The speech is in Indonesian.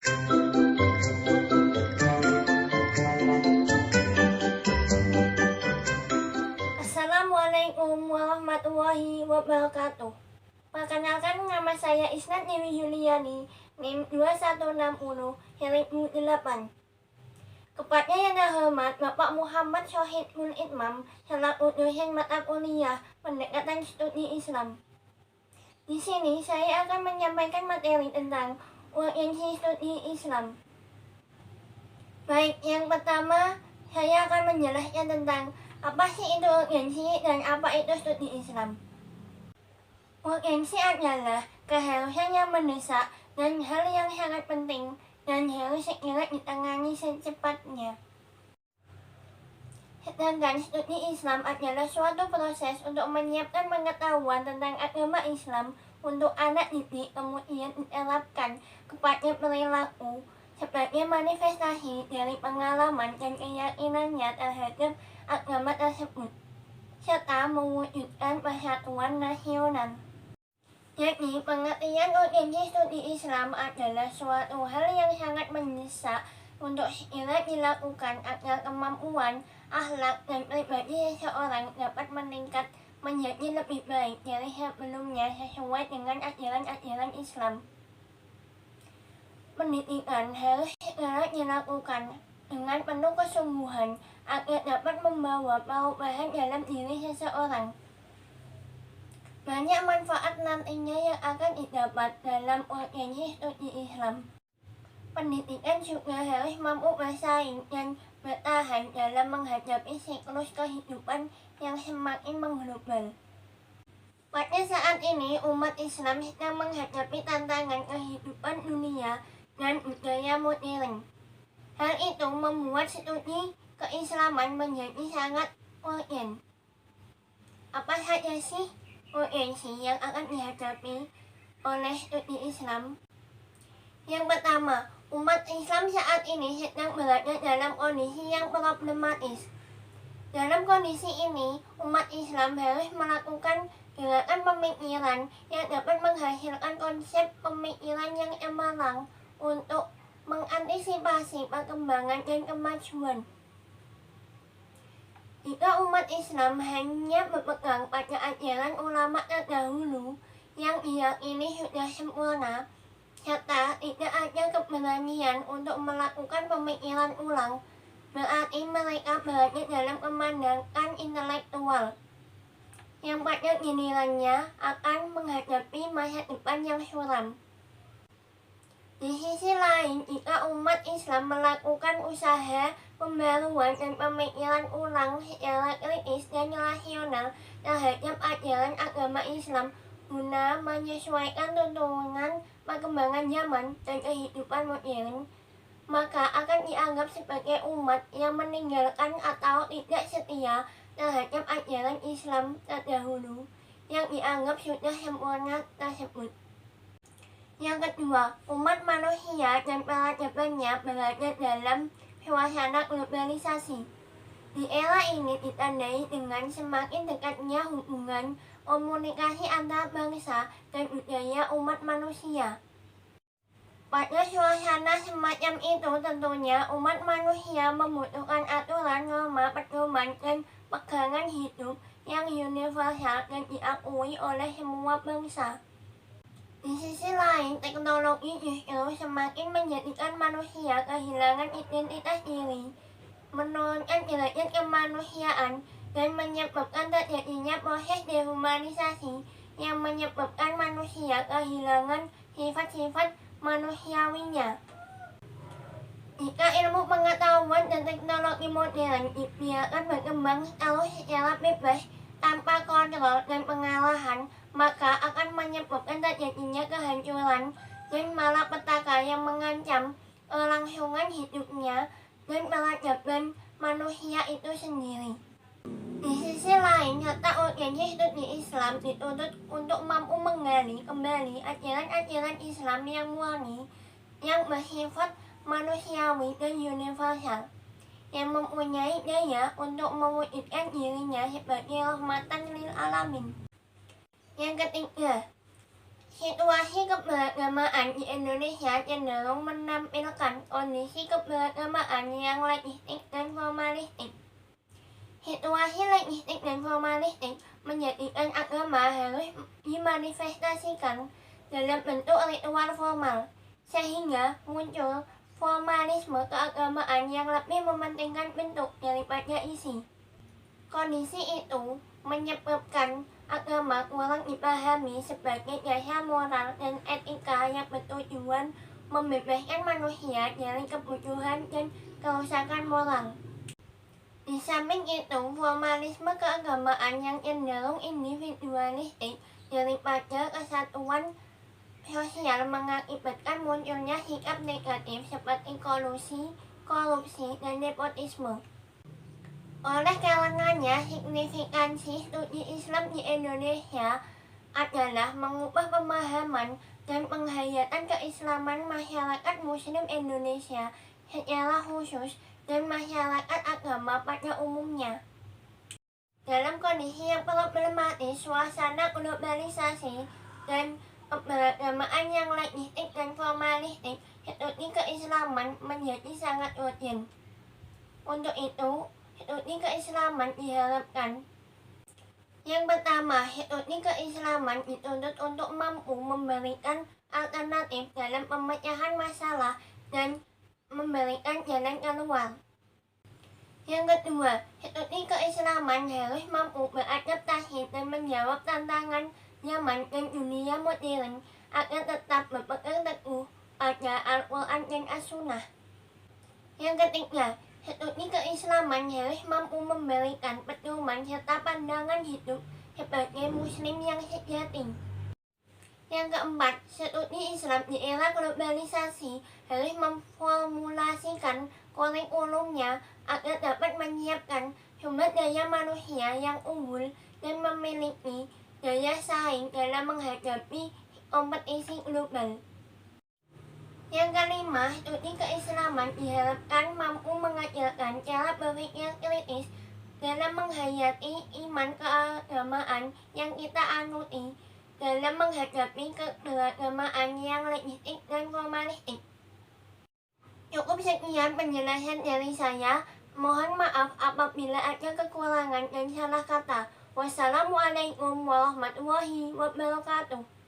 Assalamualaikum warahmatullahi wabarakatuh. Perkenalkan, nama saya Isnat Dewi Juliani, NIM 2160-8. Kepada yang terhormat Bapak Muhammad Syahidul Itmam selaku dosen mata kuliah Pendekatan Studi Islam. Di sini saya akan menyampaikan materi tentang urgensi studi Islam. Baik, yang pertama saya akan menjelaskan tentang apa sih itu urgensi dan apa itu studi Islam. Urgensi adalah keharusan yang mendesak dan hal yang sangat penting dan harus segera ditangani secepatnya. Sedangkan studi Islam adalah suatu proses untuk menyiapkan pengetahuan tentang agama Islam untuk anak didik kemudian diterapkan kepada perilaku sebagai manifestasi dari pengalaman dan keyakinannya terhadap agama tersebut, serta mewujudkan persatuan nasional. Jadi, pengertian urgensi studi Islam adalah suatu hal yang sangat mendesak untuk segera dilakukan agar kemampuan, akhlak, dan pribadi seseorang dapat meningkat menjadi lebih baik dari sebelumnya sesuai dengan ajaran-ajaran Islam. Pendidikan harus segera dilakukan dengan penuh kesungguhan agar dapat membawa perubahan dalam diri seseorang. Banyak manfaat nantinya yang akan didapat dalam urgensi studi Islam. Pendidikan juga harus mampu bersaing dan bertahan dalam menghadapi siklus kehidupan yang semakin mengglobal. Pada saat ini, umat Islam sedang menghadapi tantangan kehidupan dunia dan budaya modern. Hal itu membuat studi keislaman menjadi sangat urgen. Apa saja sih urgensi yang akan dihadapi oleh studi Islam? Yang pertama, umat Islam saat ini sedang berada dalam kondisi yang problematis. Dalam kondisi ini, umat Islam harus melakukan gerakan pemikiran yang dapat menghasilkan konsep pemikiran yang cemerlang untuk mengantisipasi perkembangan dan kemajuan. Jika umat Islam hanya berpegang pada ajaran ulama terdahulu yang diyakini sudah sempurna, serta tidak ada keberanian untuk melakukan pemikiran ulang, berarti mereka berada dalam kemandangan intelektual yang pada gilirannya akan menghadapi masa depan yang suram. Di sisi lain, jika umat Islam melakukan usaha pembaruan dan pemikiran ulang secara kritis dan rasional terhadap ajaran agama Islam guna menyesuaikan tuntunan perkembangan zaman dan kehidupan modern, maka akan dianggap sebagai umat yang meninggalkan atau tidak setia terhadap ajaran Islam terdahulu yang dianggap sudah sempurna tersebut. Yang kedua, umat manusia dan peradabannya berada dalam suasana globalisasi. Di era ini ditandai dengan semakin dekatnya hubungan komunikasi antar bangsa dan budaya umat manusia. Pada suasana semacam itu tentunya umat manusia membutuhkan aturan, norma, pedoman, dan pegangan hidup yang universal dan diakui oleh semua bangsa. Di sisi lain, teknologi justru semakin menjadikan manusia kehilangan identitas diri, menurunkan derajat kemanusiaan, dan menyebabkan terjadinya proses dehumanisasi yang menyebabkan manusia kehilangan sifat-sifat manusiawinya. Jika ilmu pengetahuan dan teknologi modern dibiarkan berkembang terus secara bebas tanpa kontrol dan pengarahan, maka akan menyebabkan terjadinya kehancuran dan malapetaka yang mengancam kelangsungan hidupnya dan peradaban manusia itu sendiri. Di sisi lain, serta urgensi studi Islam dituntut untuk mampu menggali kembali ajaran-ajaran Islam yang murni, yang bersifat manusiawi dan universal, yang mempunyai daya untuk mewujudkan dirinya sebagai rahmatan lil alamin. Yang ketiga, Situasi keberagamaan di Indonesia cenderung menampilkan kondisi keberagamaan yang legistik dan formalistik. Situasi legistik dan formalistik menjadikan agama harus dimanifestasikan dalam bentuk ritual formal, sehingga muncul formalisme keagamaan yang lebih mementingkan bentuk daripada isi. Kondisi itu menyebabkan agama kurang dipahami sebagai jasa moral dan etika yang bertujuan membebaskan manusia dari kebutuhan dan kerusakan moral. Di samping itu, formalisme keagamaan yang cenderung individualistik daripada kesatuan sosial mengakibatkan munculnya sikap negatif seperti kolusi, korupsi, dan nepotisme. Oleh karenanya, signifikansi studi Islam di Indonesia adalah mengubah pemahaman dan penghayatan keislaman masyarakat Muslim Indonesia secara khusus dan masyarakat agama pada umumnya. Dalam kondisi yang problematis, suasana globalisasi dan keberagamaan yang legistik dan formalistik, studi keislaman menjadi sangat urgent. Untuk itu, studi keislaman diharapkan. Yang pertama, studi keislaman dituntut untuk mampu memberikan alternatif dalam pemecahan masalah dan memberikan jalan keluar. Yang kedua, studi keislaman harus mampu beradaptasi dan menjawab tantangan zaman dan dunia modern agar tetap berpegang teguh pada Al-Quran dan As-Sunnah. Yang ketiga, studi keislaman harus mampu memberikan pedoman serta pandangan hidup sebagai muslim yang sejati. Yang keempat, studi Islam di era globalisasi harus memformulasikan kurikulumnya agar dapat menyiapkan sumber daya manusia yang unggul dan memiliki daya saing dalam menghadapi kompetisi global. Yang kelima, studi keislaman diharapkan mampu mengajarkan cara berpikir kritis dalam menghayati iman keagamaan yang kita anuti dalam menghadapi keberagamaan yang legistik dan formalistik. Cukup sekian penjelasan dari saya. Mohon maaf apabila ada kekurangan dan salah kata. Wassalamualaikum warahmatullahi wabarakatuh.